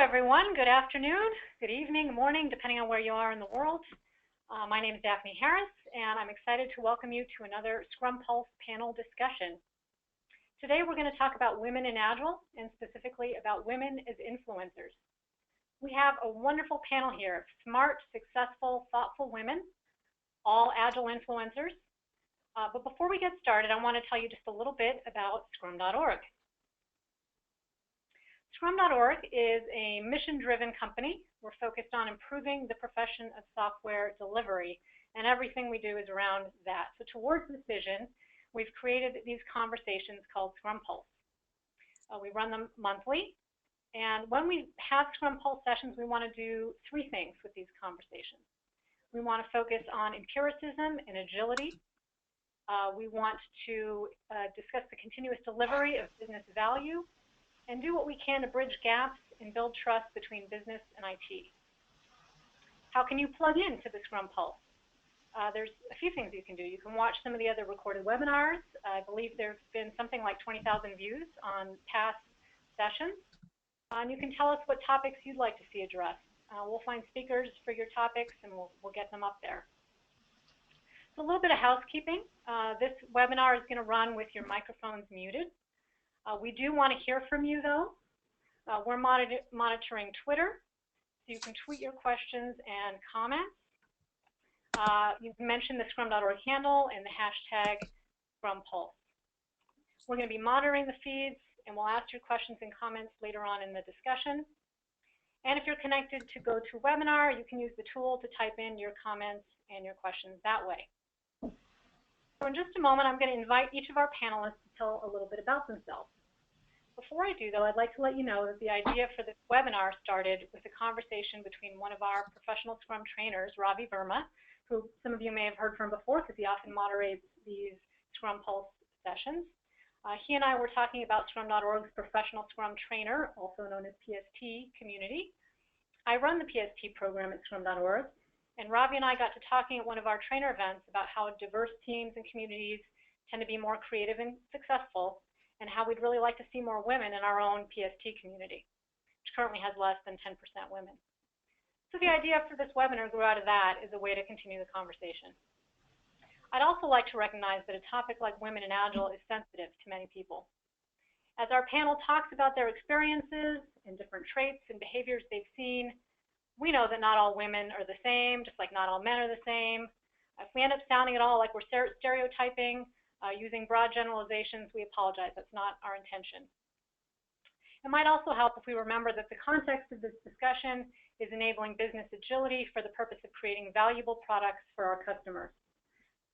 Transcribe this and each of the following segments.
everyone. Good afternoon, good evening, good morning, depending on where you are in the world. My name is Daphne Harris, and I'm excited to welcome you to another Scrum Pulse panel discussion. Today we're going to talk about women in Agile, and specifically about women as influencers. We have a wonderful panel here of smart, successful, thoughtful women, all Agile influencers. But before we get started, I want to tell you just a little bit about Scrum.org. Scrum.org is a mission-driven company. We're focused on improving the profession of software delivery, and everything we do is around that. So towards this vision, we've created these conversations called Scrum Pulse. We run them monthly, and when we have Scrum Pulse sessions, we want to do three things with these conversations. We want to focus on empiricism and agility. We want to discuss the continuous delivery of business value, and do what we can to bridge gaps and build trust between business and IT. How can you plug into the Scrum Pulse? There's a few things you can do. You can watch some of the other recorded webinars. I believe there's been something like 20,000 views on past sessions. And you can tell us what topics you'd like to see addressed. We'll find speakers for your topics, and we'll get them up there. So a little bit of housekeeping. This webinar is going to run with your microphones muted. We do want to hear from you, though. We're monitoring Twitter, so you can tweet your questions and comments. You can mention the Scrum.org handle and the hashtag ScrumPulse. We're going to be monitoring the feeds, and we'll ask your questions and comments later on in the discussion. And if you're connected to GoToWebinar, you can use the tool to type in your comments and your questions that way. So in just a moment, I'm going to invite each of our panelists to tell a little bit about themselves. Before I do, though, I'd like to let you know that the idea for this webinar started with a conversation between one of our professional Scrum trainers, Ravi Verma, who some of you may have heard from before because he often moderates these Scrum Pulse sessions. He and I were talking about Scrum.org's professional Scrum trainer, also known as PST community. I run the PST program at Scrum.org, and Ravi and I got to talking at one of our trainer events about how diverse teams and communities tend to be more creative and successful, and how we'd really like to see more women in our own PST community, which currently has less than 10% women. So the idea for this webinar grew out of that as a way to continue the conversation. I'd also like to recognize that a topic like women in Agile is sensitive to many people. As our panel talks about their experiences and different traits and behaviors they've seen, we know that not all women are the same, just like not all men are the same. If we end up sounding at all like we're stereotyping, using broad generalizations, we apologize. That's not our intention. It might also help if we remember that the context of this discussion is enabling business agility for the purpose of creating valuable products for our customers.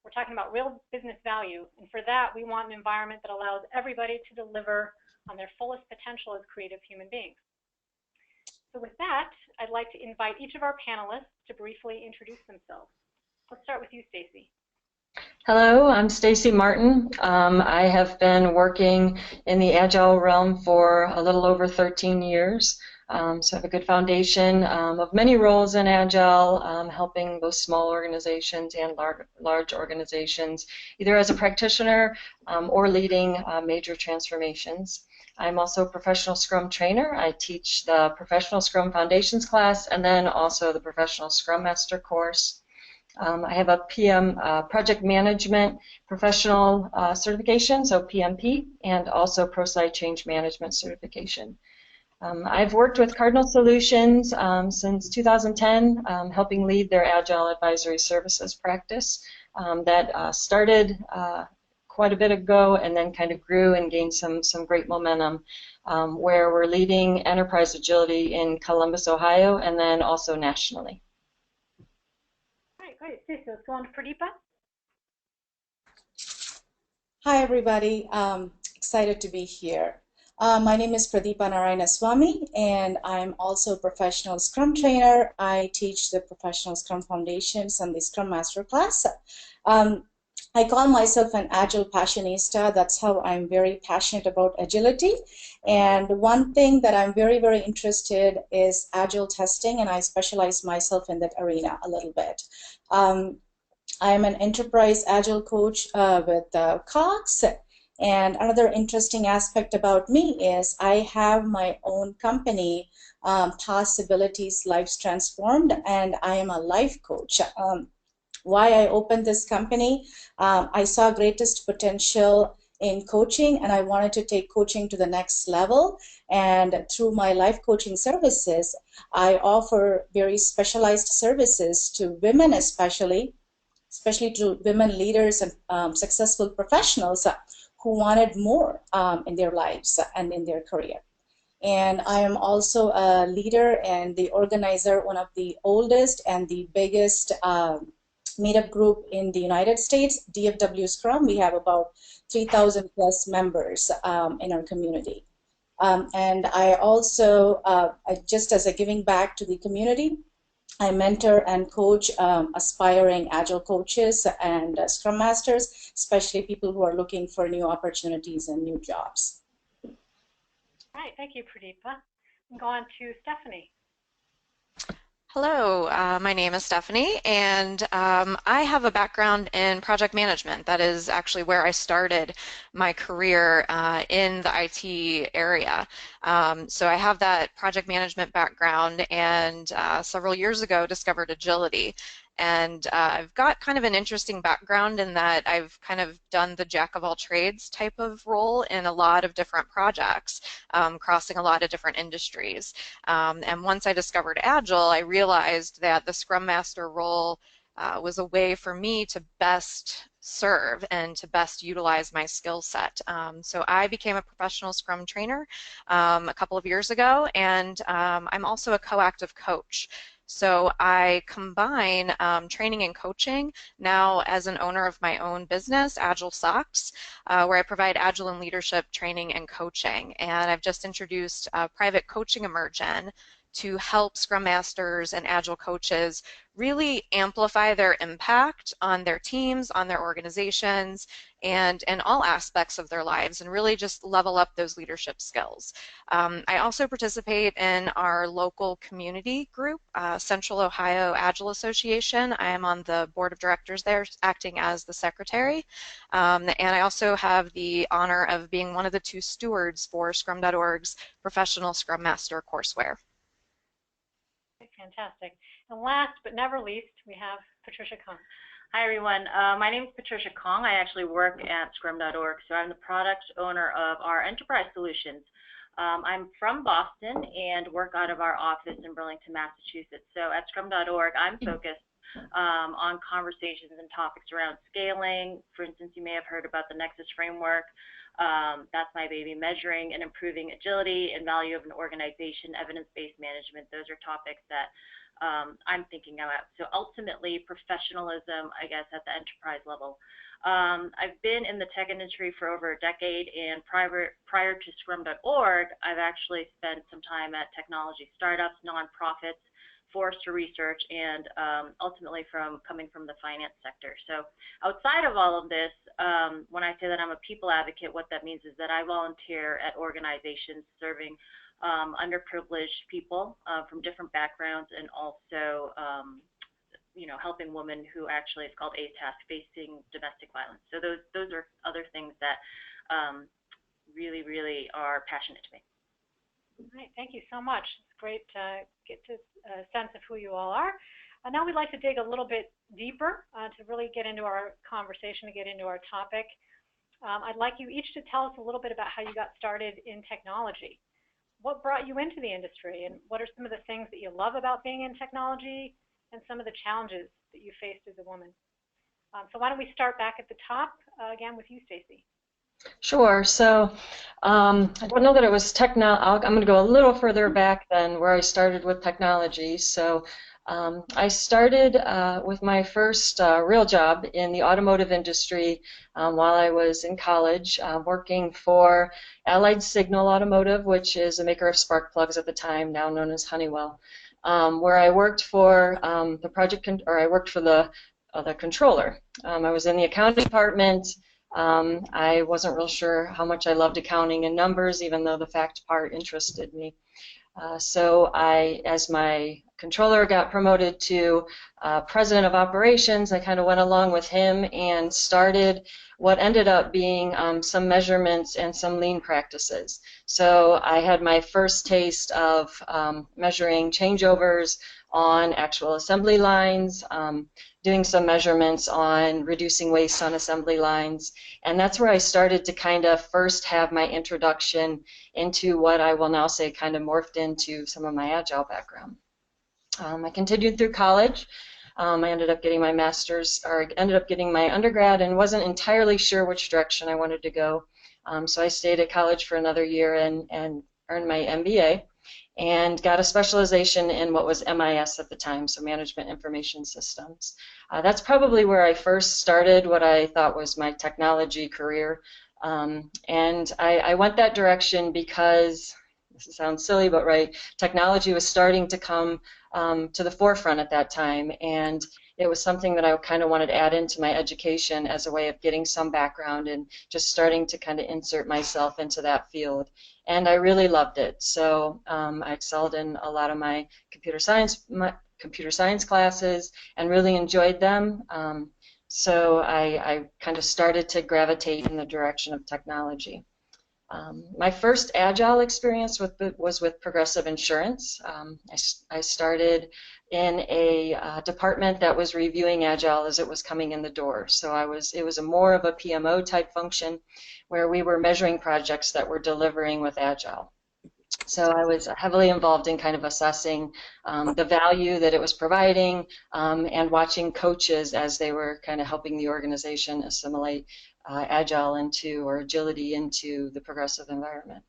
We're talking about real business value, and for that, we want an environment that allows everybody to deliver on their fullest potential as creative human beings. So with that, I'd like to invite each of our panelists to briefly introduce themselves. Let's start with you, Stacy. Hello, I'm Stacy Martin. I have been working in the Agile realm for a little over 13 years. So I have a good foundation of many roles in Agile, helping those small organizations and large organizations, either as a practitioner or leading major transformations. I'm also a professional Scrum trainer. I teach the Professional Scrum Foundations class and then also the Professional Scrum Master course. I have a PM Project Management Professional certification, so PMP, and also ProSci Change Management certification. I've worked with Cardinal Solutions since 2010, helping lead their Agile Advisory Services practice that started quite a bit ago and then kind of grew and gained some great momentum, where we're leading enterprise agility in Columbus, Ohio, and then also nationally. Great. Stacy, let's go on to Pradeepa. Hi, everybody. Excited to be here. My name is Pradeepa Narayanaswamy, and I'm also a professional Scrum trainer. I teach the Professional Scrum Foundations and the Scrum Master class. I call myself an Agile passionista. That's how I'm very passionate about agility. And one thing that I'm very, very interested is Agile testing, and I specialize myself in that arena a little bit. I'm an enterprise Agile coach with Cox, And another interesting aspect about me is I have my own company, Possibilities Lives Transformed, and I am a life coach. Why I opened this company, I saw greatest potential in coaching, and I wanted to take coaching to the next level. And through my life coaching services, I offer very specialized services to women, especially to women leaders and successful professionals who wanted more in their lives and in their career. And I am also a leader and the organizer, one of the oldest and the biggest meetup group in the United States, DFW Scrum. We have about 3,000 plus members in our community. And I also, just as a giving back to the community, I mentor and coach aspiring Agile coaches and Scrum Masters, especially people who are looking for new opportunities and new jobs. All right, thank you, Pradeepa. I'm going to Stephanie. Hello, my name is Stephanie, and I have a background in project management. That is actually where I started my career in the IT area. So I have that project management background, and several years ago discovered agility. And I've got kind of an interesting background in that I've kind of done the jack of all trades type of role in a lot of different projects, crossing a lot of different industries. And once I discovered Agile, I realized that the Scrum Master role was a way for me to best serve and to best utilize my skill set. So I became a professional Scrum trainer a couple of years ago, and I'm also a co-active coach. So I combine training and coaching now as an owner of my own business, Agile Socks, where I provide Agile and leadership training and coaching. And I've just introduced private coaching immersion to help Scrum Masters and Agile coaches really amplify their impact on their teams, on their organizations, and in all aspects of their lives, and really just level up those leadership skills. I also participate in our local community group, Central Ohio Agile Association. I am on the board of directors there, acting as the secretary, and I also have the honor of being one of the 2 stewards for Scrum.org's Professional Scrum Master courseware. Fantastic. And last but never least, we have Patricia Kong. Hi, everyone. My name is Patricia Kong. I actually work at Scrum.org, so I'm the product owner of our enterprise solutions. I'm from Boston and work out of our office in Burlington, Massachusetts. So at Scrum.org, I'm focused on conversations and topics around scaling. For instance, you may have heard about the Nexus framework. That's my baby. Measuring and improving agility and value of an organization, evidence-based management. Those are topics that I'm thinking about. So ultimately, professionalism, I guess, at the enterprise level. I've been in the tech industry for over a decade, and prior to Scrum.org, I've actually spent some time at technology startups, nonprofits, Forrester Research, and ultimately coming from the finance sector. So outside of all of this, when I say that I'm a people advocate, what that means is that I volunteer at organizations serving underprivileged people from different backgrounds, and also helping women who actually, it's called ATASK, facing domestic violence. So those are other things that really, really are passionate to me. All right, thank you so much. It's great to get to a sense of who you all are. Now we'd like to dig a little bit deeper to really get into our conversation, to get into our topic. I'd like you each to tell us a little bit about how you got started in technology. What brought you into the industry, and what are some of the things that you love about being in technology, and some of the challenges that you faced as a woman? So why don't we start back at the top, again with you, Stacy. Sure. So I don't know that it was I'm going to go a little further back than where I started with technology. So I started with my first real job in the automotive industry while I was in college, working for Allied Signal Automotive, which is a maker of spark plugs at the time, now known as Honeywell, where I worked for I worked for the controller. I was in the accounting department. I wasn't real sure how much I loved accounting and numbers, even though the fact part interested me. So as my controller got promoted to president of operations, I kind of went along with him and started what ended up being some measurements and some lean practices. So I had my first taste of measuring changeovers on actual assembly lines, doing some measurements on reducing waste on assembly lines, and that's where I started to kind of first have my introduction into what I will now say kind of morphed into some of my Agile background. I continued through college. I ended up getting my master's, or ended up getting my undergrad, and wasn't entirely sure which direction I wanted to go. So I stayed at college for another year and earned my MBA, and got a specialization in what was MIS at the time, so Management Information Systems. That's probably where I first started what I thought was my technology career. And I went that direction because, this sounds silly, but right, technology was starting to come to the forefront at that time, and it was something that I kind of wanted to add into my education as a way of getting some background and just starting to kind of insert myself into that field. And I really loved it. So I excelled in a lot of my computer science classes and really enjoyed them. So I kind of started to gravitate in the direction of technology. My first Agile experience was with Progressive Insurance. I started in a department that was reviewing Agile as it was coming in the door. So it was a more of a PMO type function where we were measuring projects that were delivering with Agile. So I was heavily involved in kind of assessing the value that it was providing and watching coaches as they were kind of helping the organization assimilate Agile into, or agility into, the progressive environment.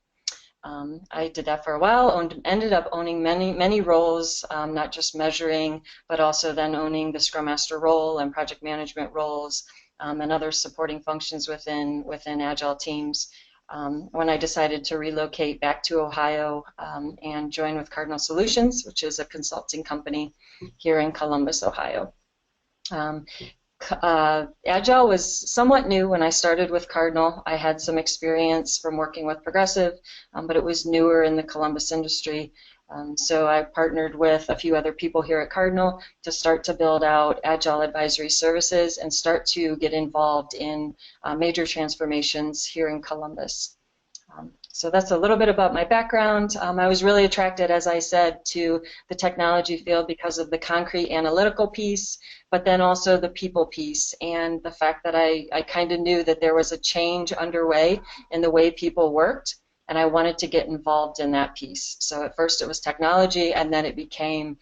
I did that for a while, ended up owning many roles, not just measuring, but also then owning the Scrum Master role and project management roles and other supporting functions within Agile teams. When I decided to relocate back to Ohio and join with Cardinal Solutions, which is a consulting company here in Columbus, Ohio. Agile was somewhat new when I started with Cardinal. I had some experience from working with Progressive, but it was newer in the Columbus industry. So I partnered with a few other people here at Cardinal to start to build out Agile advisory services and start to get involved in major transformations here in Columbus. So that's a little bit about my background. I was really attracted, as I said, to the technology field because of the concrete analytical piece, but then also the people piece and the fact that I kind of knew that there was a change underway in the way people worked, and I wanted to get involved in that piece. So at first it was technology, and then it became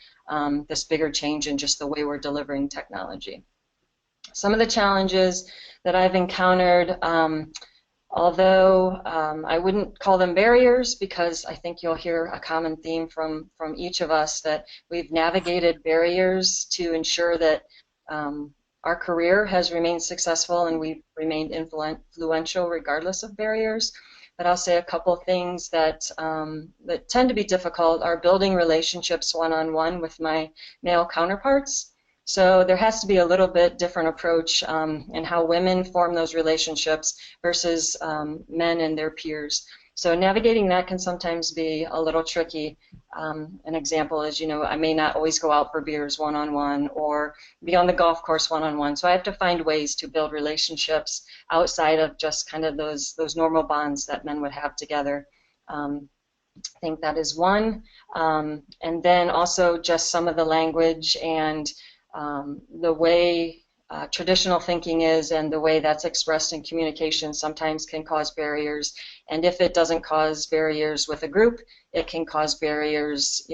this bigger change in just the way we're delivering technology. Some of the challenges that I've encountered, although I wouldn't call them barriers, because I think you'll hear a common theme from each of us, that we've navigated barriers to ensure that our career has remained successful and we've remained influential regardless of barriers. But I'll say a couple things that that tend to be difficult are building relationships one-on-one with my male counterparts. So there has to be a little bit different approach in how women form those relationships versus men and their peers. So navigating that can sometimes be a little tricky. An example is, I may not always go out for beers one-on-one or be on the golf course one-on-one. So I have to find ways to build relationships outside of just kind of those normal bonds that men would have together. I think that is one. And then also just some of the language and the way traditional thinking is and the way that's expressed in communication sometimes can cause barriers. And if it doesn't cause barriers with a group, it can cause barriers,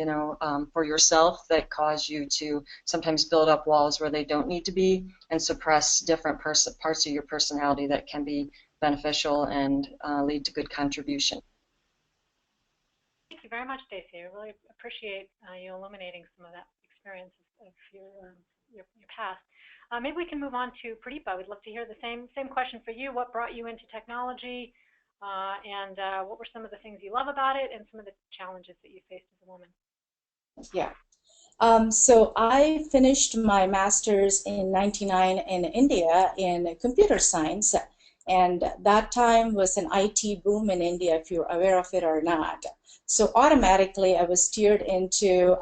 for yourself that cause you to sometimes build up walls where they don't need to be and suppress different parts of your personality that can be beneficial and lead to good contribution. Thank you very much, Stacy. I really appreciate you illuminating some of that experience of your past. Maybe we can move on to Pradeepa. We'd love to hear the same question for you. What brought you into technology, and what were some of the things you love about it, and some of the challenges that you faced as a woman? Yeah. So I finished my master's in '99 in India in computer science, and that time was an IT boom in India, if you're aware of it or not. So automatically I was steered into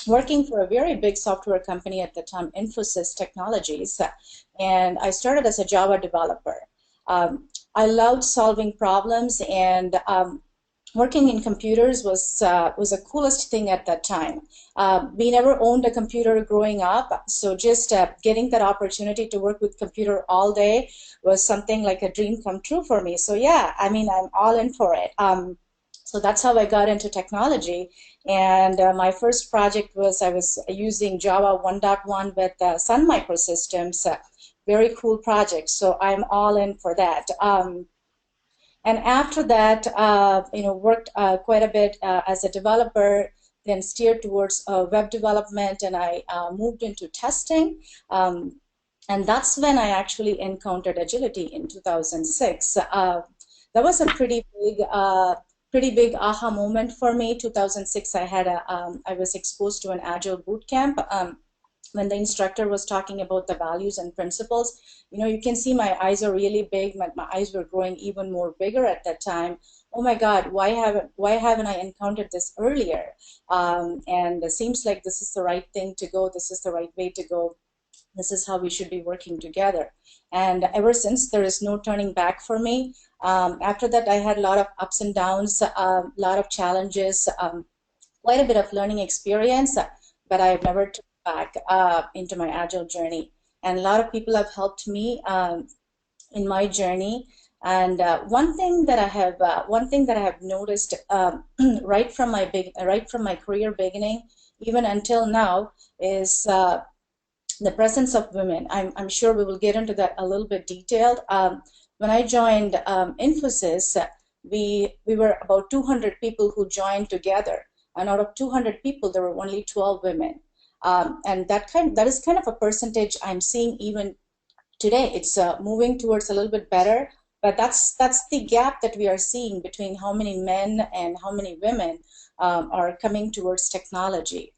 working for a very big software company at the time, Infosys Technologies, and I started as a Java developer. I loved solving problems, and working in computers was the coolest thing at that time. We never owned a computer growing up, so just getting that opportunity to work with computer all day was something like a dream come true for me. So yeah, I mean, I'm all in for it. So that's how I got into technology. And my first project was I was using Java 1.1 with Sun Microsystems. Very cool project. So I'm all in for that. And after that, worked quite a bit as a developer, then steered towards web development, and I moved into testing. And that's when I actually encountered agility in 2006. That was a pretty big aha moment for me. 2006, I was exposed to an Agile boot camp. When the instructor was talking about the values and principles, you can see my eyes are really big. My eyes were growing even more bigger at that time. Oh my God, why haven't I encountered this earlier? And it seems like this is the right thing to go. This is the right way to go. This is how we should be working together. And ever since, there is no turning back for me. After that, I had a lot of ups and downs, a lot of challenges, quite a bit of learning experience, but I've never turned back into my Agile journey. And a lot of people have helped me in my journey. And one thing that I have noticed right from my career beginning, even until now, is the presence of women. I'm sure we will get into that a little bit detailed. When I joined Infosys, we were about 200 people who joined together, and out of 200 people, there were only 12 women. And that is kind of a percentage I'm seeing even today. It's moving towards a little bit better, but that's the gap that we are seeing between how many men and how many women are coming towards technology.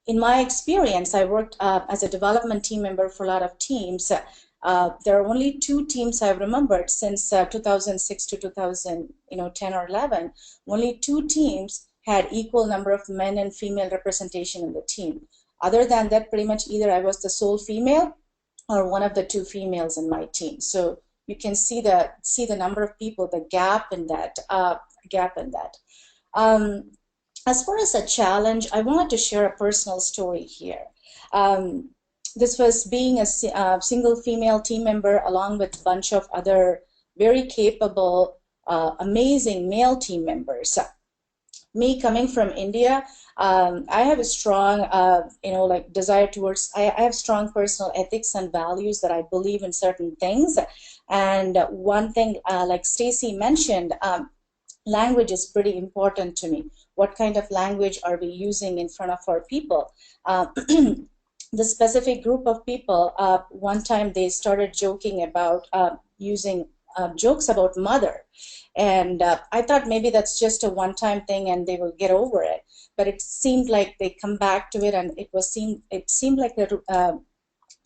In my experience, I worked as a development team member for a lot of teams. There are only 2 teams I've remembered since 2006 to 2010 or 11. Only 2 teams had equal number of men and female representation in the team. Other than that, pretty much either I was the sole female or one of the 2 females in my team. So you can see the number of people, the gap in that. As far as a challenge, I wanted to share a personal story here. This was being a single female team member along with a bunch of other very capable, amazing male team members. Me coming from India, I have a strong, desire towards, I have strong personal ethics and values that I believe in certain things. And one thing, like Stacy mentioned, language is pretty important to me. What kind of language are we using in front of our people? The specific group of people, one time they started joking about using jokes about mother. And I thought maybe that's just a one-time thing and they will get over it. But it seemed like they come back to it, and it seemed like a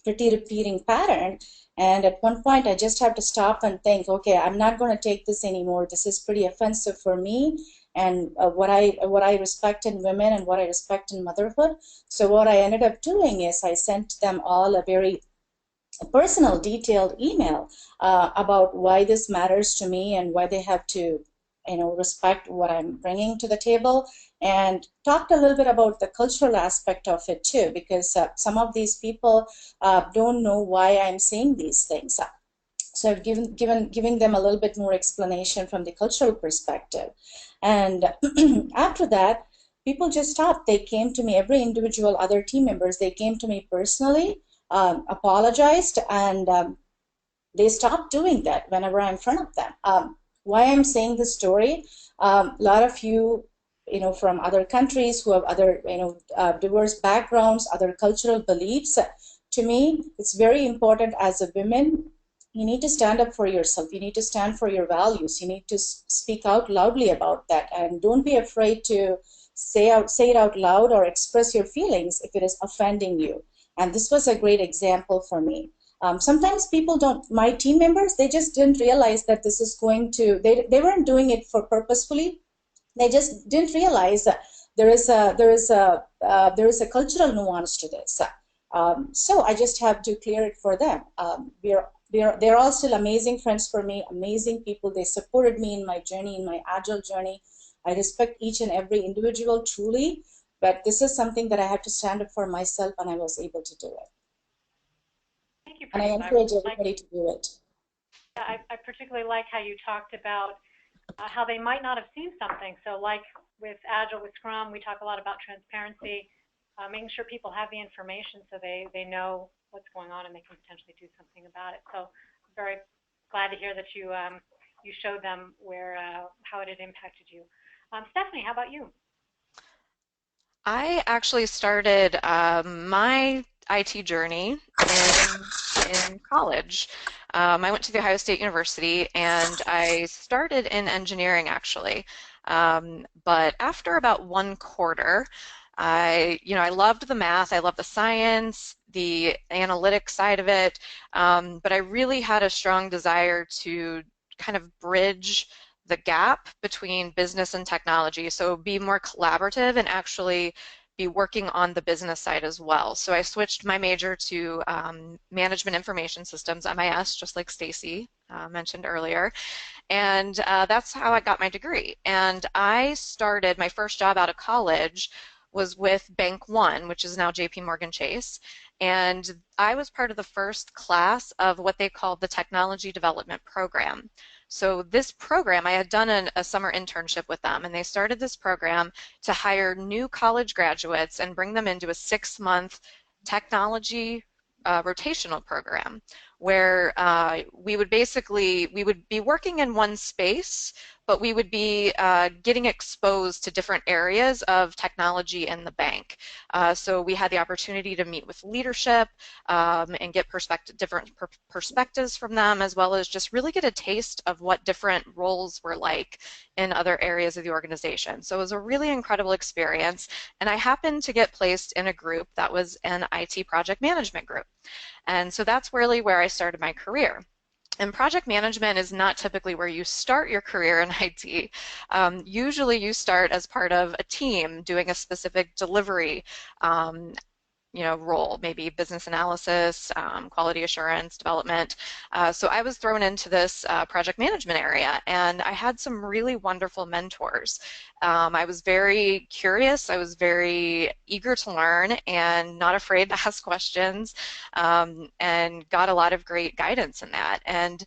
pretty repeating pattern. And at one point, I just have to stop and think, okay, I'm not going to take this anymore. This is pretty offensive for me and what I respect in women and what I respect in motherhood. So what I ended up doing is I sent them all a very personal, detailed email about why this matters to me and why they have to, respect what I'm bringing to the table, and talked a little bit about the cultural aspect of it too, because some of these people don't know why I'm saying these things. So I've giving them a little bit more explanation from the cultural perspective. And after that, people just stopped. They came to me, every individual other team members, they came to me personally, apologized, and they stopped doing that whenever I'm in front of them. Why I'm saying this story, a lot of you, from other countries who have other, diverse backgrounds, other cultural beliefs, to me, it's very important as a woman. You need to stand up for yourself. You need to stand for your values. You need to speak out loudly about that, and don't be afraid to say it out loud or express your feelings if it is offending you. And this was a great example for me. Sometimes people don't, my team members, they just didn't realize that this is going to, they weren't doing it for purposefully. They just didn't realize there is a cultural nuance to this. So I just have to clear it for them. They're all still amazing friends for me, amazing people. They supported me in my journey, in my Agile journey. I respect each and every individual truly, but this is something that I had to stand up for myself, and I was able to do it. Thank you, And I encourage everybody to do it. I particularly like how you talked about how they might not have seen something. So like with Agile, with Scrum, we talk a lot about transparency, making sure people have the information so they know what's going on and they can potentially do something about it. So I'm very glad to hear that you showed them how it had impacted you. Stephanie, how about you? I actually started my IT journey in college. I went to the Ohio State University and I started in engineering actually. But after about 1 quarter, I loved the math, I loved the science, the analytic side of it, but I really had a strong desire to kind of bridge the gap between business and technology, so be more collaborative and actually be working on the business side as well. So I switched my major to Management Information Systems, MIS, just like Stacy mentioned earlier. And that's how I got my degree. And I started, my first job out of college was with Bank One, which is now JP Morgan Chase. And I was part of the first class of what they called the Technology Development Program. So this program, I had done a summer internship with them, and they started this program to hire new college graduates and bring them into a 6-month technology rotational program where we would be working in one space, but we would be getting exposed to different areas of technology in the bank. So we had the opportunity to meet with leadership and get different perspectives from them, as well as just really get a taste of what different roles were like in other areas of the organization. So it was a really incredible experience, and I happened to get placed in a group that was an IT project management group. And so that's really where I started my career. And project management is not typically where you start your career in IT. Usually you start as part of a team doing a specific delivery role, maybe business analysis, quality assurance, development. So I was thrown into this project management area, and I had some really wonderful mentors. I was very curious, I was very eager to learn and not afraid to ask questions, and got a lot of great guidance in that. And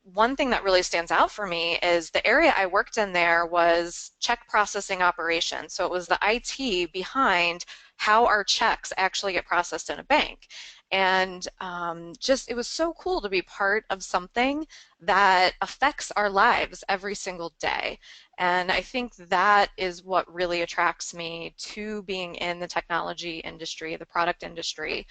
one thing that really stands out for me is the area I worked in there was check processing operations. So it was the IT behind how our checks actually get processed in a bank. And it was so cool to be part of something that affects our lives every single day. And I think that is what really attracts me to being in the technology industry, the product industry,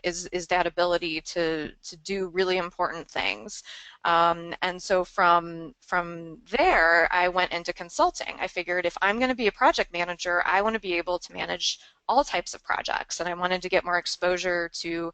is that ability to do really important things. And so from there, I went into consulting. I figured if I'm going to be a project manager, I want to be able to manage all types of projects, and I wanted to get more exposure to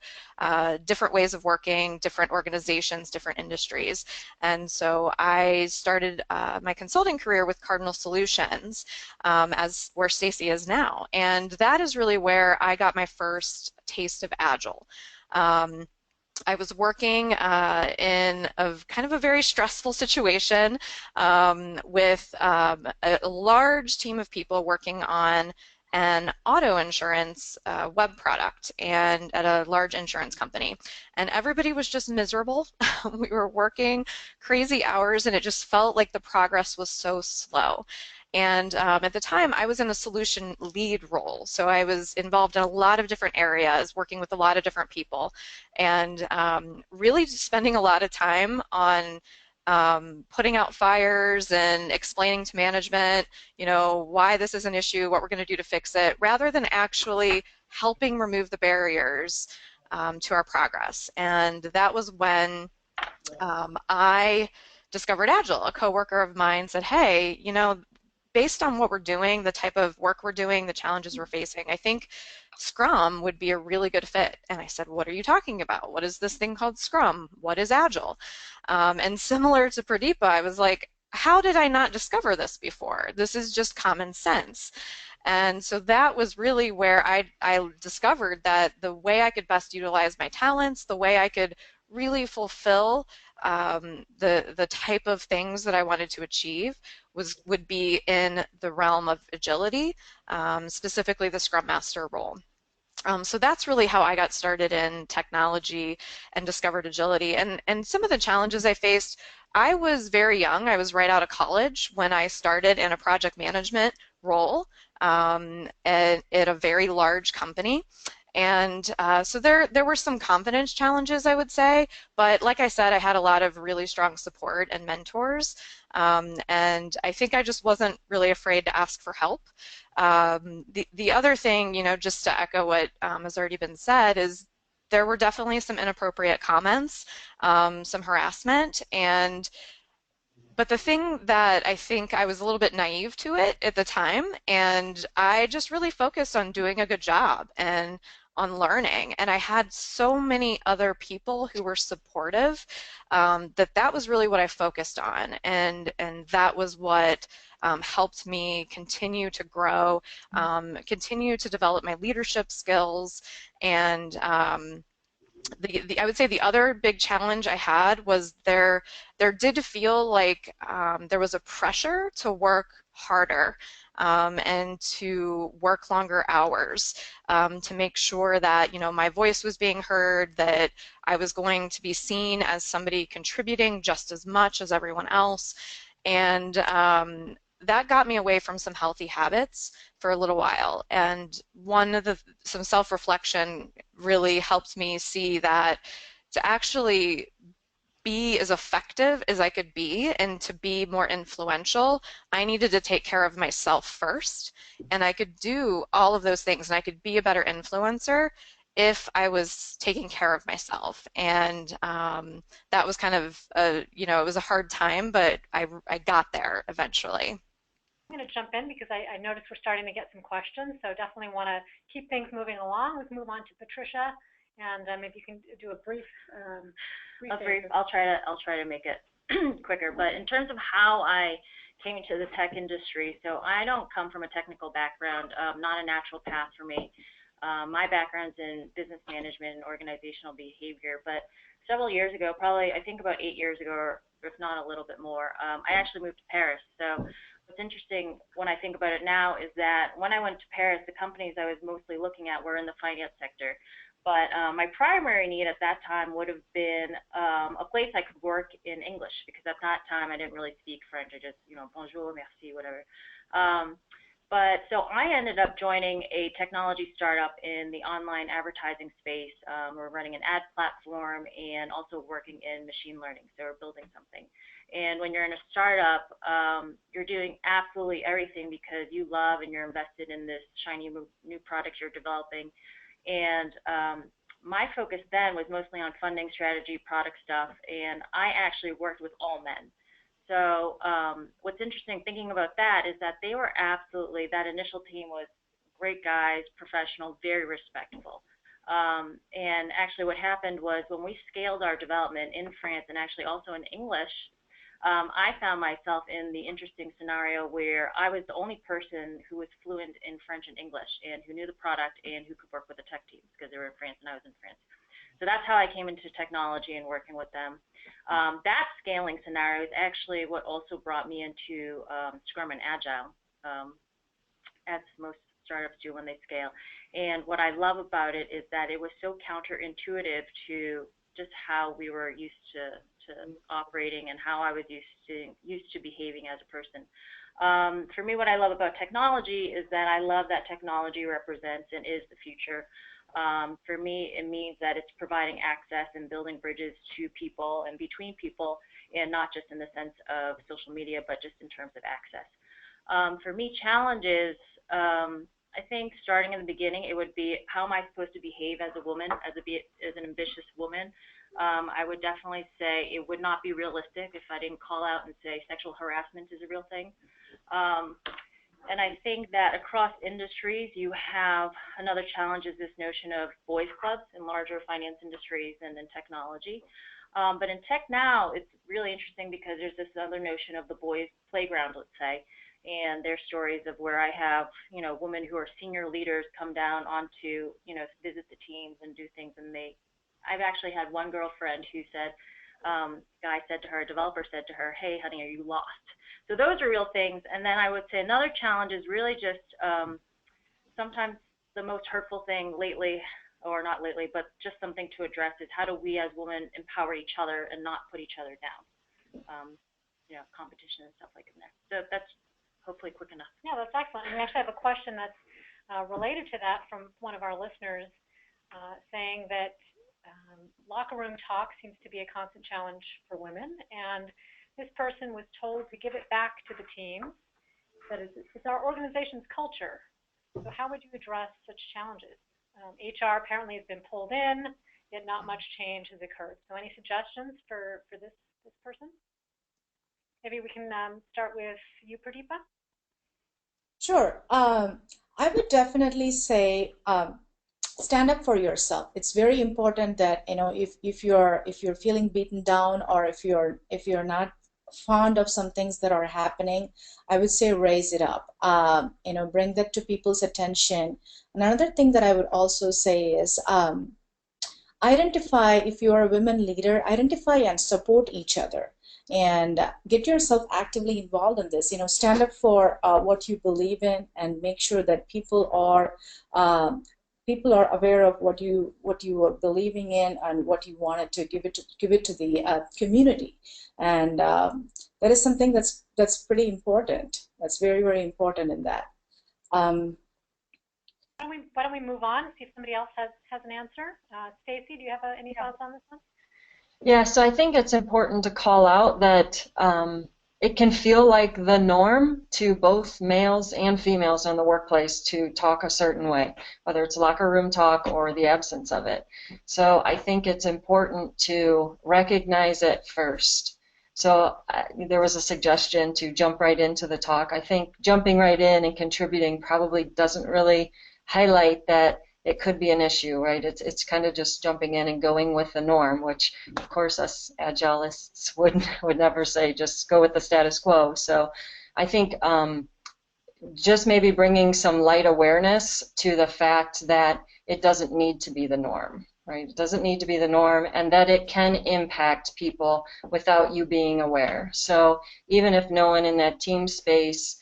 different ways of working, different organizations, different industries. And so I started my consulting career with Cardinal Solutions, as where Stacy is now. And that is really where I got my first taste of Agile. I was working in kind of a very stressful situation with a large team of people working on an auto insurance web product and at a large insurance company. And everybody was just miserable. We were working crazy hours, and it just felt like the progress was so slow. And at the time, I was in a solution lead role. So I was involved in a lot of different areas, working with a lot of different people, and really just spending a lot of time on putting out fires and explaining to management, why this is an issue, what we're going to do to fix it, rather than actually helping remove the barriers to our progress. And that was when I discovered Agile. A coworker of mine said, hey, based on what we're doing, the type of work we're doing, the challenges we're facing, I think Scrum would be a really good fit. And I said, what are you talking about? What is this thing called Scrum? What is Agile? And similar to Pradeepa, I was like, how did I not discover this before? This is just common sense. And so that was really where I discovered that the way I could best utilize my talents, the way I could really fulfill the type of things that I wanted to achieve would be in the realm of agility, specifically the Scrum Master role. So that's really how I got started in technology and discovered agility. And some of the challenges I faced, I was very young. I was right out of college when I started in a project management role at a very large company. And so there were some confidence challenges, I would say. But like I said, I had a lot of really strong support and mentors. And I think I just wasn't really afraid to ask for help. The other thing, just to echo what has already been said, is there were definitely some inappropriate comments, some harassment, but the thing that I think I was a little bit naive to it at the time, and I just really focused on doing a good job and on learning. And I had so many other people who were supportive that was really what I focused on, and that was what helped me continue to grow, continue to develop my leadership skills, and I would say the other big challenge I had was there did feel like there was a pressure to work harder and to work longer hours to make sure that my voice was being heard, that I was going to be seen as somebody contributing just as much as everyone else, and that got me away from some healthy habits for a little while. And some self-reflection really helped me see that to actually be as effective as I could be and to be more influential, I needed to take care of myself first. And I could do all of those things and I could be a better influencer if I was taking care of myself. And that was kind of, it was a hard time, but I got there eventually. I'm going to jump in because I noticed we're starting to get some questions, so definitely want to keep things moving along. Let's move on to Patricia, and maybe you can do a brief. I'll try to make it quicker. But in terms of how I came into the tech industry, so I don't come from a technical background, not a natural path for me. My background's in business management and organizational behavior, but several years ago, probably I think about 8 years ago, or if not a little bit more, I actually moved to Paris. So what's interesting when I think about it now is that when I went to Paris, the companies I was mostly looking at were in the finance sector. But my primary need at that time would have been a place I could work in English, because at that time I didn't really speak French. I just, bonjour, merci, whatever. But so I ended up joining a technology startup in the online advertising space. We're running an ad platform and also working in machine learning. So we're building something. And when you're in a startup, you're doing absolutely everything because you love and you're invested in this shiny new product you're developing. And my focus then was mostly on funding strategy, product stuff, and I actually worked with all men. So what's interesting thinking about that is that they were that initial team was great guys, professional, very respectful. And actually what happened was when we scaled our development in France and actually also in English, I found myself in the interesting scenario where I was the only person who was fluent in French and English and who knew the product and who could work with the tech teams because they were in France and I was in France. So that's how I came into technology and working with them. That scaling scenario is actually what also brought me into Scrum and Agile, as most startups do when they scale. And what I love about it is that it was so counterintuitive to just how we were used to operating and how I was used to behaving as a person. For me, what I love about technology is that I love that technology represents and is the future. For me, it means that it's providing access and building bridges to people and between people, and not just in the sense of social media, but just in terms of access. For me, challenges, I think starting in the beginning, it would be how am I supposed to behave as a woman, as an ambitious woman. I would definitely say it would not be realistic if I didn't call out and say sexual harassment is a real thing. And I think that across industries, you have another challenge is this notion of boys clubs in larger finance industries and in technology. But in tech now, it's really interesting because there's this other notion of the boys' playground, let's say, and there's stories of where I have, women who are senior leaders come down onto, visit the teams and do things, and I've actually had one girlfriend who said, a developer said to her, "Hey, honey, are you lost?" So those are real things. And then I would say another challenge is really just sometimes the most hurtful thing lately, or not lately, but just something to address is how do we as women empower each other and not put each other down? Competition and stuff like in there. So that's hopefully quick enough. Yeah, that's excellent. And we actually have a question that's related to that from one of our listeners saying that locker room talk seems to be a constant challenge for women, and this person was told to give it back to the team. That is, it's our organization's culture. So how would you address such challenges? HR apparently has been pulled in, yet not much change has occurred. So any suggestions for this person? Maybe we can start with you, Pradeepa. Sure. I would definitely say stand up for yourself. It's very important that if you're feeling beaten down, or if you're not fond of some things that are happening, I would say raise it up. Bring that to people's attention. Another thing that I would also say is identify, if you are a women leader, identify and support each other, and get yourself actively involved in this. Stand up for what you believe in, and make sure that people are aware of what you are believing in and what you wanted to give it to the community. And that is something that's pretty important. That's very, very important in that. Why don't we move on, see if somebody else has an answer? Stacy, do you have any thoughts on this one? Yeah, so I think it's important to call out that it can feel like the norm to both males and females in the workplace to talk a certain way, whether it's locker room talk or the absence of it. So I think it's important to recognize it first. So there was a suggestion to jump right into the talk. I think jumping right in and contributing probably doesn't really highlight that it could be an issue, right? It's kind of just jumping in and going with the norm, which of course us Agilists would never say, just go with the status quo. So I think just maybe bringing some light awareness to the fact that it doesn't need to be the norm, right? It doesn't need to be the norm, and that it can impact people without you being aware. So even if no one in that team space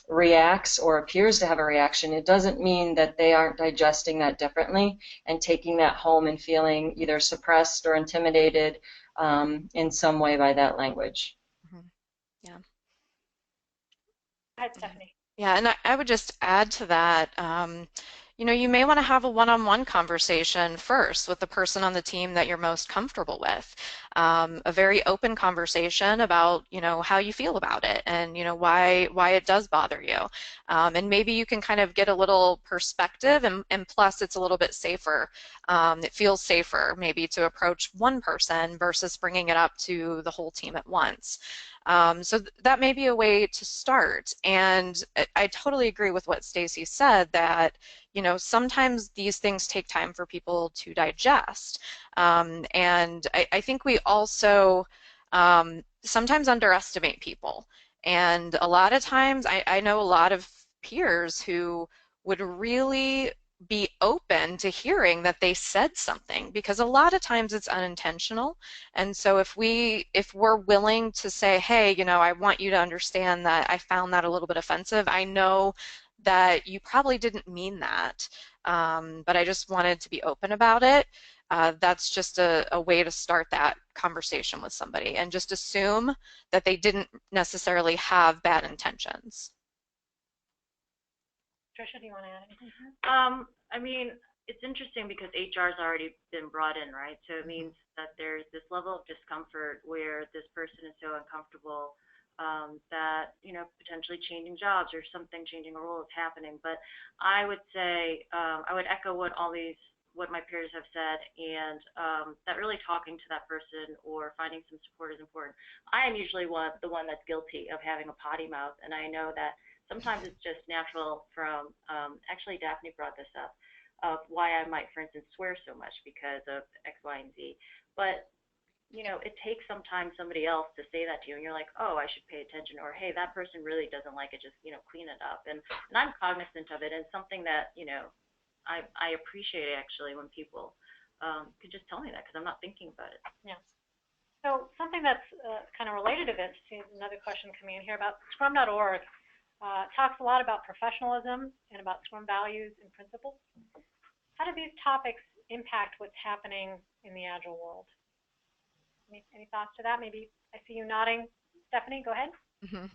reacts or appears to have a reaction, it doesn't mean that they aren't digesting that differently and taking that home and feeling either suppressed or intimidated in some way by that language. Mm-hmm. Yeah. Go ahead, Stephanie. Yeah, and I would just add to that, you may want to have a one-on-one conversation first with the person on the team that you're most comfortable with. A very open conversation about, how you feel about it, and, why it does bother you. And maybe you can kind of get a little perspective, and plus it's a little bit safer. It feels safer maybe to approach one person versus bringing it up to the whole team at once. So that may be a way to start. And I totally agree with what Stacy said, that sometimes these things take time for people to digest. And I think we also sometimes underestimate people. And a lot of times, I know a lot of peers who would really be open to hearing that they said something, because a lot of times it's unintentional. And so if we're willing to say, hey, I want you to understand that I found that a little bit offensive. I know that you probably didn't mean that, but I just wanted to be open about it. That's just a way to start that conversation with somebody, and just assume that they didn't necessarily have bad intentions. Patricia, do you want to add anything? I mean, it's interesting because HR has already been brought in, right? So it means that there's this level of discomfort where this person is so uncomfortable that, potentially changing jobs or something, changing a role is happening. But I would say, I would echo what my peers have said, and that really talking to that person or finding some support is important. I am usually the one that's guilty of having a potty mouth, and I know that sometimes it's just natural from, actually Daphne brought this up, of why I might, for instance, swear so much because of X, Y, and Z. But you know, it takes sometimes somebody else to say that to you, and you're like, oh, I should pay attention, or hey, that person really doesn't like it, just, you know, clean it up. And I'm cognizant of it, and something that, you know, I appreciate actually when people could just tell me that, because I'm not thinking about it. Yeah. So something that's kind of related to this, another question coming in here about Scrum.org talks a lot about professionalism and about Scrum values and principles. How do these topics impact what's happening in the Agile world? Any thoughts to that? Maybe I see you nodding. Stephanie, go ahead. Mm-hmm.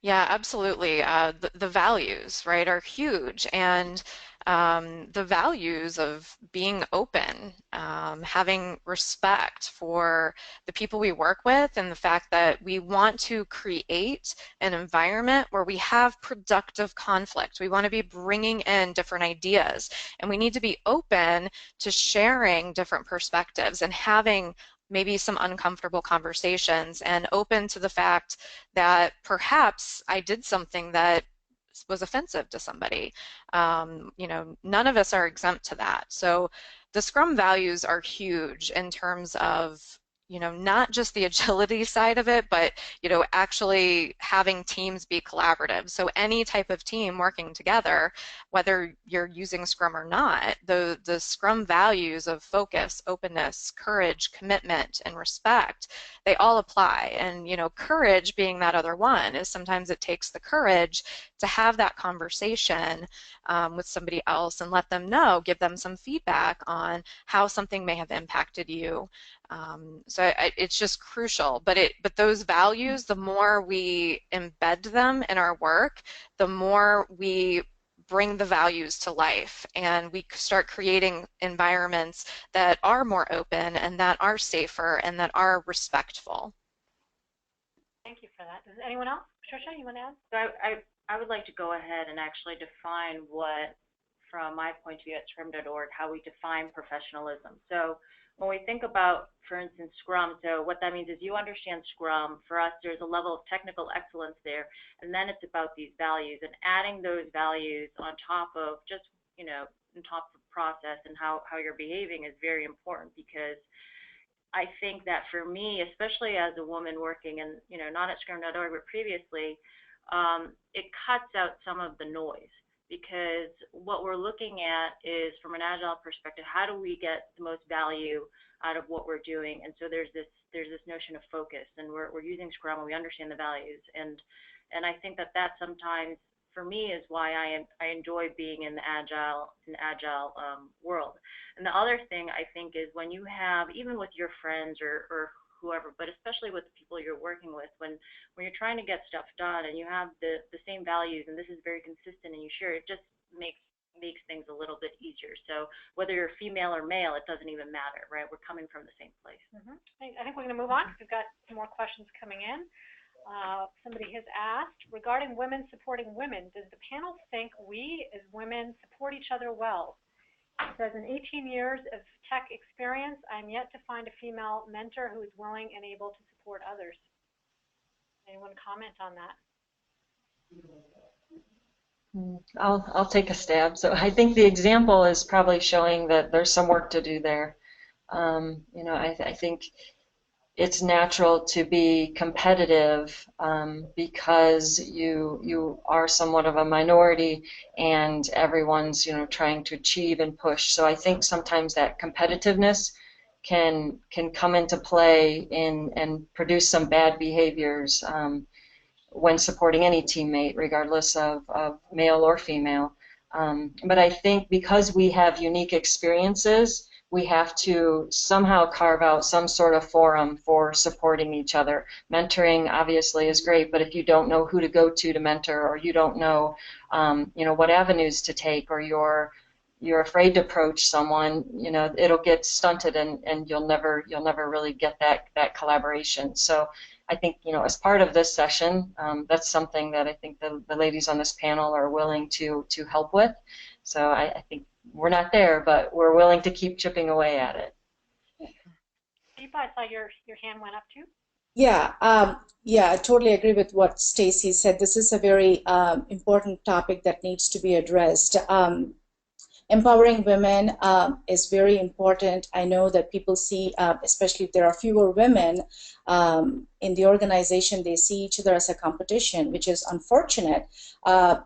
Yeah, absolutely. The values, right, are huge, and the values of being open, having respect for the people we work with, and the fact that we want to create an environment where we have productive conflict. We want to be bringing in different ideas, and we need to be open to sharing different perspectives and having maybe some uncomfortable conversations, and open to the fact that perhaps I did something that was offensive to somebody. You know, none of us are exempt to that. So the Scrum values are huge in terms of, you know, not just the agility side of it, but, you know, actually having teams be collaborative. So any type of team working together, whether you're using Scrum or not, the Scrum values of focus, openness, courage, commitment, and respect, they all apply. And, you know, courage being that other one is sometimes it takes the courage to have that conversation with somebody else and let them know, give them some feedback on how something may have impacted you. So it's just crucial. But those values, the more we embed them in our work, the more we bring the values to life, and we start creating environments that are more open and that are safer and that are respectful. Thank you for that. Does anyone else? Patricia, you want to add? So I would like to go ahead and actually define what, from my point of view at Scrum.org, how we define professionalism. So when we think about, for instance, Scrum, so what that means is you understand Scrum. For us, there's a level of technical excellence there, and then it's about these values, and adding those values on top of just, you know, on top of the process and how you're behaving is very important, because I think that for me, especially as a woman working in, you know, not at Scrum.org, but previously, it cuts out some of the noise. Because what we're looking at is, from an Agile perspective, how do we get the most value out of what we're doing? And so there's this notion of focus, and we're using Scrum, and we understand the values, and I think that sometimes for me is why I enjoy being in the Agile world. And the other thing I think is when you have, even with your friends or whoever, but especially with the people you're working with, when you're trying to get stuff done and you have the same values, and this is very consistent, and you share, it just makes things a little bit easier. So whether you're female or male, it doesn't even matter, right? We're coming from the same place. Mm-hmm. I think we're going to move on, because we've got some more questions coming in. Somebody has asked, regarding women supporting women, does the panel think we as women support each other well? It says, in 18 years of tech experience, I'm yet to find a female mentor who is willing and able to support others. Anyone comment on that? I'll take a stab. So I think the example is probably showing that there's some work to do there. You know, I think it's natural to be competitive because you are somewhat of a minority, and everyone's, you know, trying to achieve and push. So I think sometimes that competitiveness can come into play and produce some bad behaviors when supporting any teammate, regardless of male or female. But I think because we have unique experiences, we have to somehow carve out some sort of forum for supporting each other. Mentoring obviously is great, but if you don't know who to go to mentor, or you don't know, you know, what avenues to take, or you're afraid to approach someone, you know, it'll get stunted, and you'll never really get that collaboration. So I think, you know, as part of this session, that's something that I think the ladies on this panel are willing to help with. So I think we're not there, but we're willing to keep chipping away at it. Deepa, I saw your hand went up too. Yeah, I totally agree with what Stacy said. This is a very important topic that needs to be addressed. Empowering women is very important. I know that people see, especially if there are fewer women in the organization, they see each other as a competition, which is unfortunate.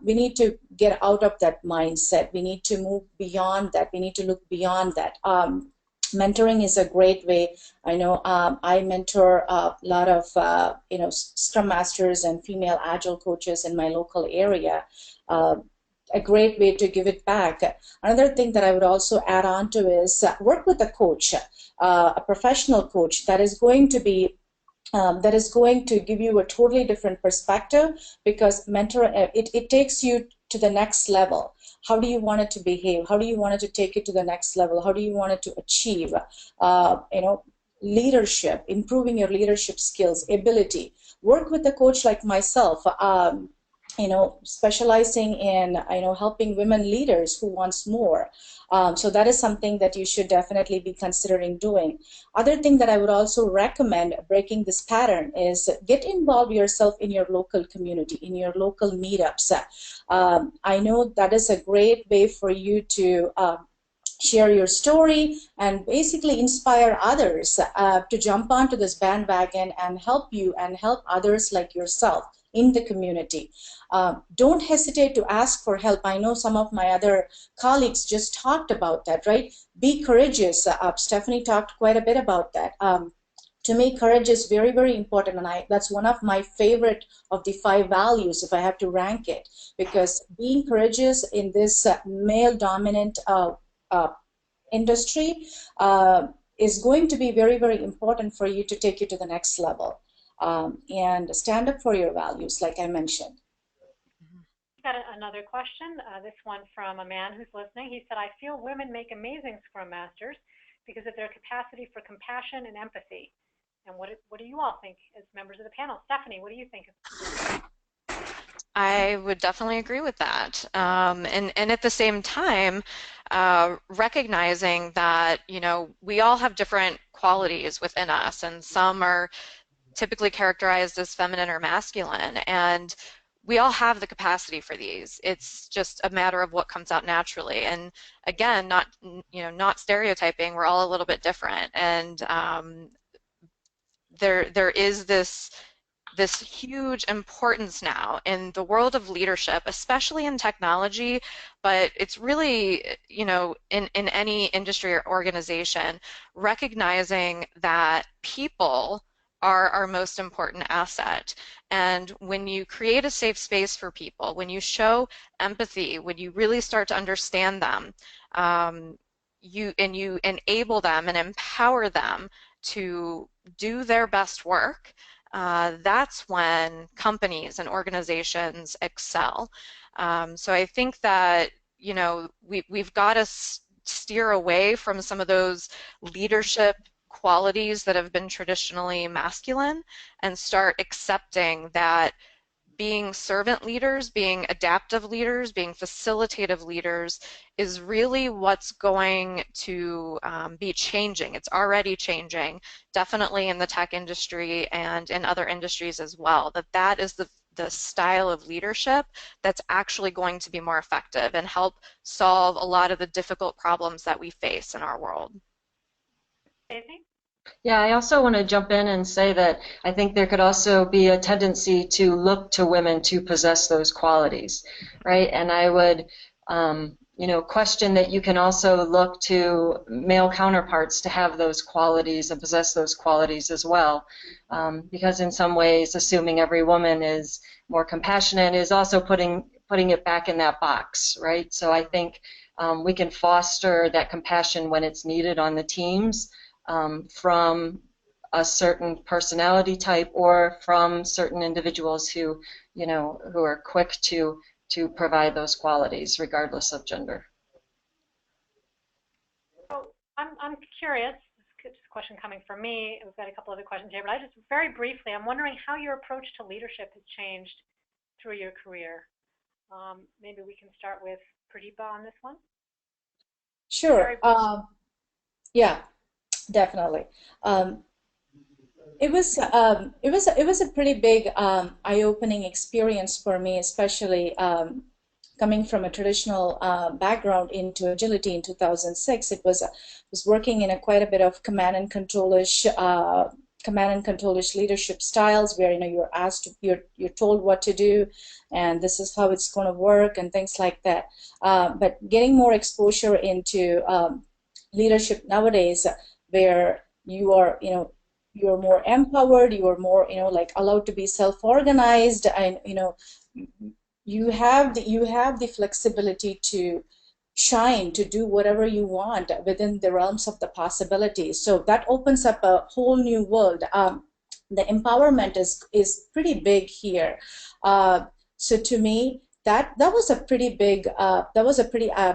We need to get out of that mindset. We need to move beyond that. We need to look beyond that. Mentoring is a great way. I know I mentor a lot of Scrum Masters and female Agile coaches in my local area. A great way to give it back. Another thing that I would also add on to is work with a coach, a professional coach that is going to be give you a totally different perspective, because it takes you to the next level. How do you want it to behave? How do you want it to take it to the next level? How do you want it to achieve? Leadership, improving your leadership skills, ability. Work with a coach like myself. Specializing in helping women leaders who wants more. So that is something that you should definitely be considering doing. Other thing that I would also recommend breaking this pattern is get involved yourself in your local community, in your local meetups. I know that is a great way for you to share your story and basically inspire others to jump onto this bandwagon and help you and help others like yourself in the community. Don't hesitate to ask for help. I know some of my other colleagues just talked about that, right? Be courageous. Stephanie talked quite a bit about that. To me, courage is very, very important, and that's one of my favorite of the 5 values if I have to rank it, because being courageous in this male-dominant industry is going to be very, very important for you to take you to the next level. And stand up for your values, like I mentioned. Got another question, this one from a man who's listening. He said, I feel women make amazing Scrum Masters because of their capacity for compassion and empathy. And what do you all think as members of the panel? Stephanie, what do you think? I would definitely agree with that. And at the same time, recognizing that, we all have different qualities within us, and some are typically characterized as feminine or masculine, and we all have the capacity for these. It's just a matter of what comes out naturally. And again, not stereotyping, we're all a little bit different. And there is this huge importance now in the world of leadership, especially in technology, but it's really, in any industry or organization, recognizing that people are our most important asset. And when you create a safe space for people, when you show empathy, when you really start to understand them, you enable them and empower them to do their best work, that's when companies and organizations excel. So I think that, we've got to steer away from some of those leadership qualities that have been traditionally masculine and start accepting that being servant leaders, being adaptive leaders, being facilitative leaders is really what's going to be changing. It's already changing, definitely in the tech industry and in other industries as well, that is the style of leadership that's actually going to be more effective and help solve a lot of the difficult problems that we face in our world. Stacey? Yeah, I also want to jump in and say that I think there could also be a tendency to look to women to possess those qualities, right? And I would, question that you can also look to male counterparts to have those qualities and possess those qualities as well, because in some ways, assuming every woman is more compassionate is also putting it back in that box, right? So I think we can foster that compassion when it's needed on the teams. From a certain personality type or from certain individuals who are quick to provide those qualities regardless of gender. So I'm curious, this is a question coming from me. We've got a couple other questions here, but I just very briefly, I'm wondering how your approach to leadership has changed through your career. Maybe we can start with Pradeepa on this one. Sure. Yeah. Definitely. It was a pretty big eye-opening experience for me, especially coming from a traditional background into agility in 2006, it was working in quite a bit of command and control-ish leadership styles, where you're asked, you're told what to do, and this is how it's going to work, and things like that. But getting more exposure into leadership nowadays, where you are, you're more empowered, you are more, like allowed to be self-organized, and you have the flexibility to shine, to do whatever you want within the realms of the possibilities. So that opens up a whole new world. The empowerment is pretty big here. So to me, that was a pretty big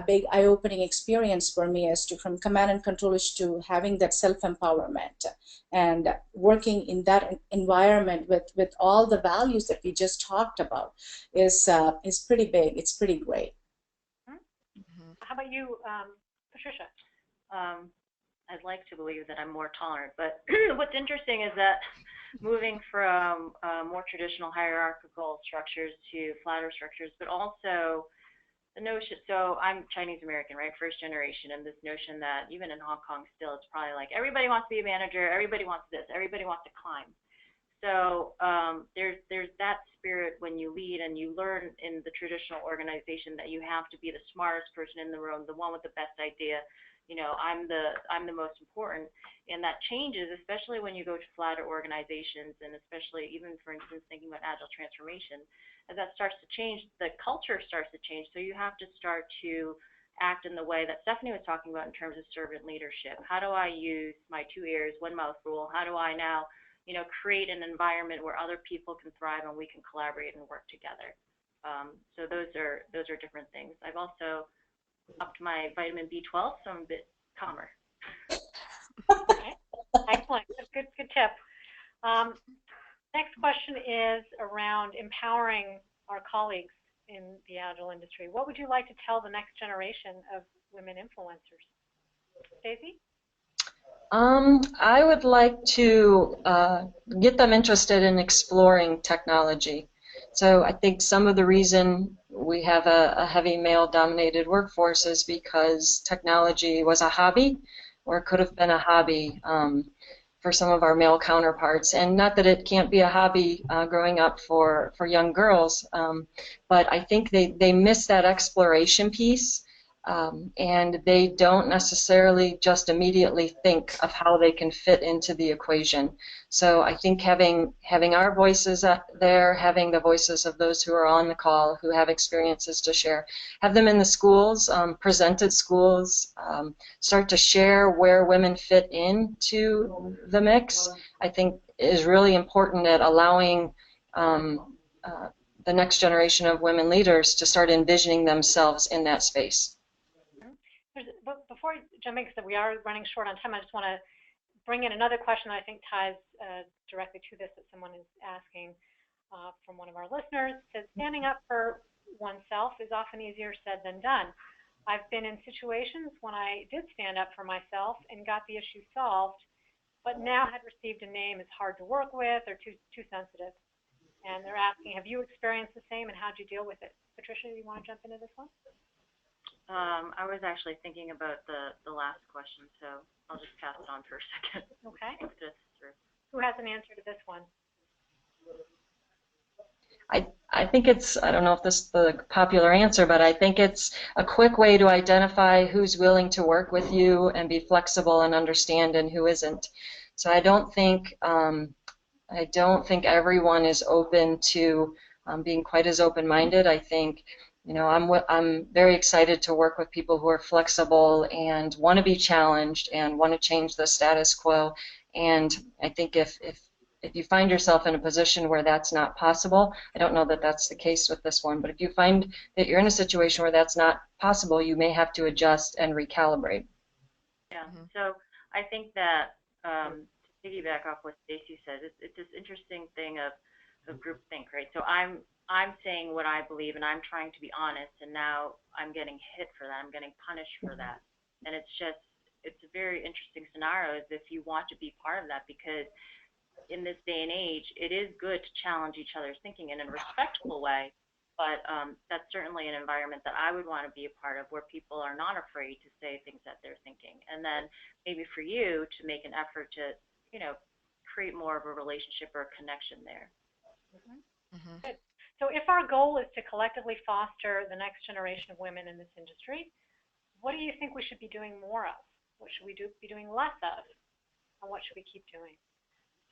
big eye-opening experience for me, as to from command and control to having that self-empowerment, and working in that environment with all the values that we just talked about is pretty big. It's pretty great. How about you, Patricia? I'd like to believe that I'm more tolerant, but what's interesting is that moving from more traditional hierarchical structures to flatter structures, but also the notion, so I'm Chinese American, right, first generation, and this notion that even in Hong Kong still, it's probably like everybody wants to be a manager, everybody wants this, everybody wants to climb. So there's that spirit when you lead, and you learn in the traditional organization that you have to be the smartest person in the room, the one with the best idea. I'm the most important, and that changes, especially when you go to flatter organizations, and especially even, for instance, thinking about Agile Transformation. As that starts to change, the culture starts to change. So you have to start to act in the way that Stephanie was talking about in terms of servant leadership. How do I use my 2 ears, 1 mouth rule? How do I now, create an environment where other people can thrive and we can collaborate and work together? So those are different things. I've also upped my vitamin B12, so I'm a bit calmer. Okay. Excellent. Good tip. Next question is around empowering our colleagues in the Agile industry. What would you like to tell the next generation of women influencers? Stacy? I would like to get them interested in exploring technology. So I think some of the reason we have a heavy male-dominated workforce is because technology was a hobby, or could have been a hobby for some of our male counterparts. And not that it can't be a hobby growing up for young girls, but I think they miss that exploration piece. And they don't necessarily just immediately think of how they can fit into the equation. So I think having our voices up there, having the voices of those who are on the call who have experiences to share, have them in the schools, present at schools, start to share where women fit into the mix, I think is really important at allowing the next generation of women leaders to start envisioning themselves in that space. But before jumping, because we are running short on time, I just want to bring in another question that I think ties directly to this that someone is asking from one of our listeners. It says, standing up for oneself is often easier said than done. I've been in situations when I did stand up for myself and got the issue solved, but now had received a name as hard to work with or too sensitive. And they're asking, have you experienced the same, and how did you deal with it? Patricia, do you want to jump into this one? I was actually thinking about the last question, so I'll just pass it on for a second. Okay. Who has an answer to this one? I think it's, I don't know if this is the popular answer, but I think it's a quick way to identify who's willing to work with you and be flexible and understand, and who isn't. So I don't think everyone is open to being quite as open-minded. I think, I'm very excited to work with people who are flexible and want to be challenged and want to change the status quo. And I think if you find yourself in a position where that's not possible, I don't know that that's the case with this one, but if you find that you're in a situation where that's not possible, you may have to adjust and recalibrate. Yeah. So I think that to piggyback off what Stacy said, it's this interesting thing of groupthink, right? So I'm saying what I believe, and I'm trying to be honest, and now I'm getting hit for that. I'm getting punished for that. And it's a very interesting scenario as if you want to be part of that, because in this day and age, it is good to challenge each other's thinking in a respectful way, But that's certainly an environment that I would want to be a part of, where people are not afraid to say things that they're thinking. And then maybe for you to make an effort to, create more of a relationship or a connection there. Good. So if our goal is to collectively foster the next generation of women in this industry, what do you think we should be doing more of? What should we be doing less of? And what should we keep doing?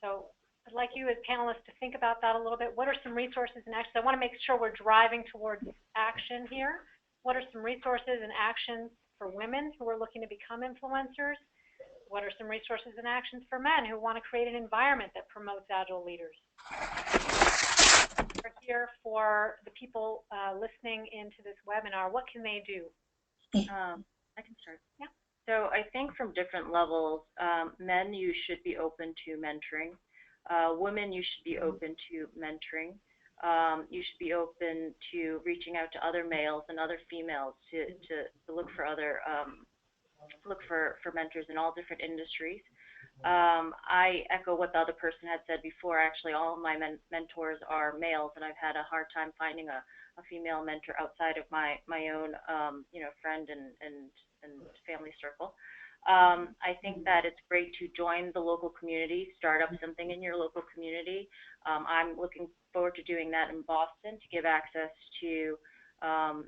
So I'd like you as panelists to think about that a little bit. What are some resources and actions? I want to make sure we're driving towards action here. What are some resources and actions for women who are looking to become influencers? What are some resources and actions for men who want to create an environment that promotes Agile leaders? We're here for the people listening into this webinar. What can they do? I can start. Yeah. So I think from different levels, men, you should be open to mentoring. Women, you should be open to mentoring. You should be open to reaching out to other males and other females to look for other for mentors in all different industries. I echo what the other person had said before. Actually, all of my mentors are males, and I've had a hard time finding a female mentor outside of my own friend and family circle. I think that it's great to join the local community, start up something in your local community. I'm looking forward to doing that in Boston to give access to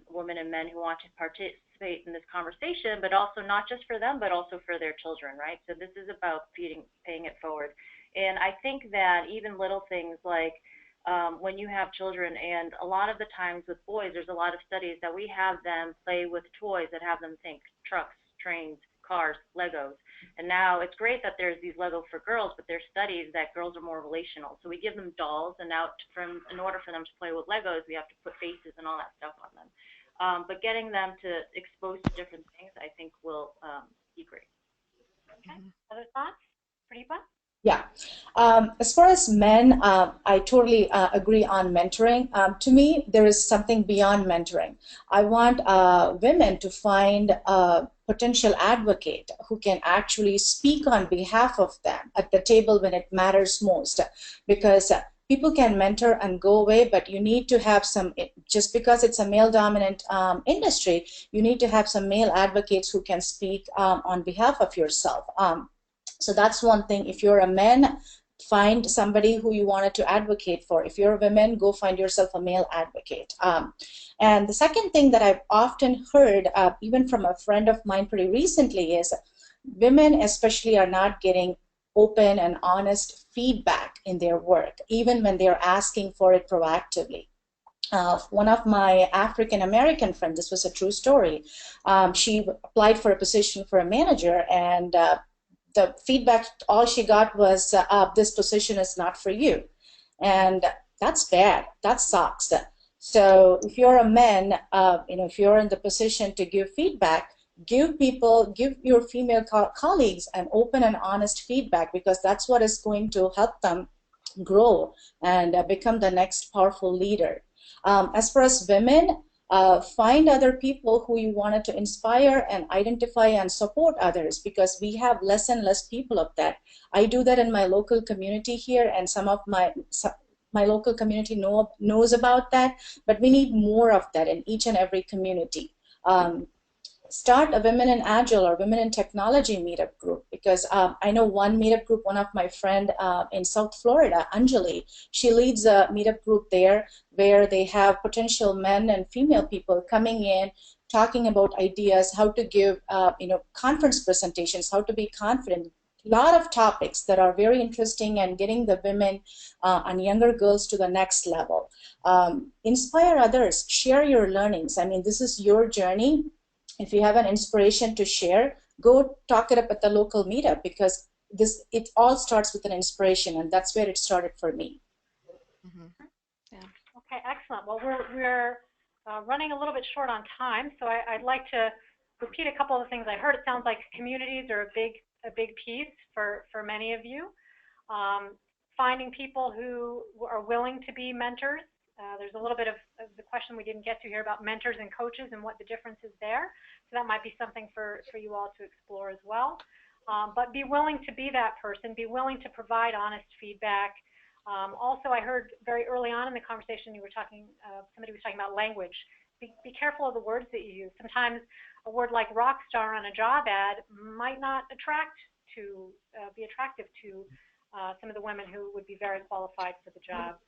women and men who want to participate in this conversation, but also not just for them, but also for their children, right? So this is about paying it forward. And I think that even little things like when you have children, and a lot of the times with boys, there's a lot of studies that we have them play with toys that have them think trucks, trains, cars, Legos. And now it's great that there's these Lego for girls, but there's studies that girls are more relational. So we give them dolls, and now in order for them to play with Legos, we have to put faces and all that stuff on them. But getting them to expose to different things, I think, will be great. Okay. Other thoughts? Pradeepa? Yeah. As far as men, I totally agree on mentoring. To me, there is something beyond mentoring. I want women to find a potential advocate who can actually speak on behalf of them at the table when it matters most. Because people can mentor and go away, but you need to have some, just because it's a male-dominant industry, you need to have some male advocates who can speak on behalf of yourself. So that's one thing. If you're a man, find somebody who you wanted to advocate for. If you're a woman, go find yourself a male advocate. And the second thing that I've often heard, even from a friend of mine pretty recently, is women especially are not getting open and honest feedback in their work, even when they're asking for it proactively. One of my African American friends, this was a true story, she applied for a position for a manager, and the feedback, all she got was, this position is not for you. And that's bad. That sucks. So if you're a man, if you're in the position to give feedback, give your female colleagues an open and honest feedback, because that's what is going to help them grow and become the next powerful leader. As far as women, find other people who you wanted to inspire and identify and support others, because we have less and less people of that. I do that in my local community here, and some of my local community knows about that, but we need more of that in each and every community. Start a Women in Agile or Women in Technology meetup group, because I know one meetup group, one of my friend in South Florida, Anjali, she leads a meetup group there where they have potential men and female people coming in, talking about ideas, how to give conference presentations, how to be confident. A lot of topics that are very interesting and getting the women and younger girls to the next level. Inspire others, share your learnings. I mean, this is your journey. If you have an inspiration to share, go talk it up at the local meetup, because it all starts with an inspiration, and that's where it started for me. Yeah. Okay, excellent. Well, we're running a little bit short on time, so I'd like to repeat a couple of the things I heard. It sounds like communities are a big piece for many of you. Finding people who are willing to be mentors. There's a little bit of the question we didn't get to here about mentors and coaches and what the difference is there. So that might be something for you all to explore as well. But be willing to be that person. Be willing to provide honest feedback. Also, I heard very early on in the conversation you were talking, somebody was talking about language. Be careful of the words that you use. Sometimes a word like rock star on a job ad might not be attractive to some of the women who would be very qualified for the job.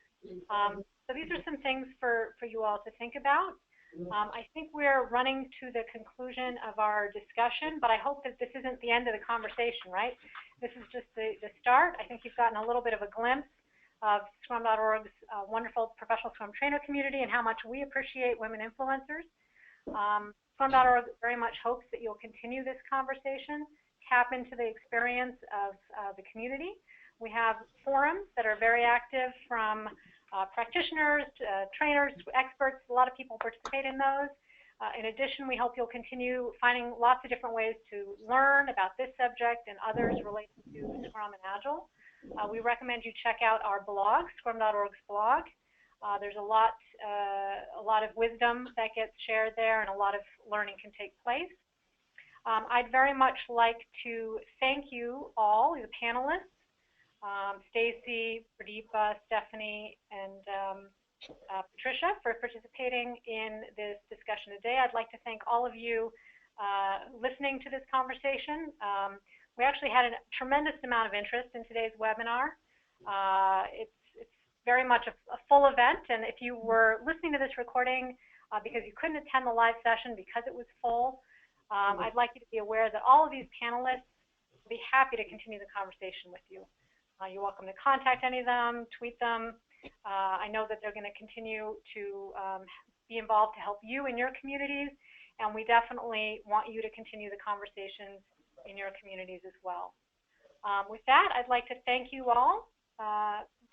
So these are some things for you all to think about. I think we're running to the conclusion of our discussion, but I hope that this isn't the end of the conversation, right? This is just the start. I think you've gotten a little bit of a glimpse of Scrum.org's wonderful professional Scrum trainer community and how much we appreciate women influencers. Scrum.org very much hopes that you'll continue this conversation, tap into the experience of the community. We have forums that are very active from practitioners, trainers, experts. A lot of people participate in those. In addition, we hope you'll continue finding lots of different ways to learn about this subject and others related to Scrum and Agile. We recommend you check out our blog, Scrum.org's blog. There's a lot of wisdom that gets shared there, and a lot of learning can take place. I'd very much like to thank you all, the panelists, Stacy, Pradeepa, Stephanie, and Patricia for participating in this discussion today. I'd like to thank all of you listening to this conversation. We actually had a tremendous amount of interest in today's webinar. It's very much a full event, and if you were listening to this recording because you couldn't attend the live session because it was full, I'd like you to be aware that all of these panelists will be happy to continue the conversation with you. You're welcome to contact any of them, tweet them. I know that they're going to continue to be involved to help you in your communities, and we definitely want you to continue the conversations in your communities as well. With that, I'd like to thank you all.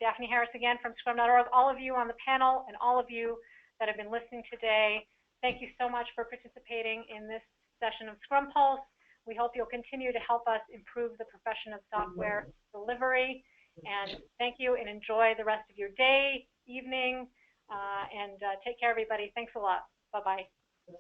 Daphne Harris again from Scrum.org, all of you on the panel, and all of you that have been listening today. Thank you so much for participating in this session of Scrum Pulse. We hope you'll continue to help us improve the profession of software delivery. And thank you, and enjoy the rest of your day, evening, and take care, everybody. Thanks a lot. Bye-bye.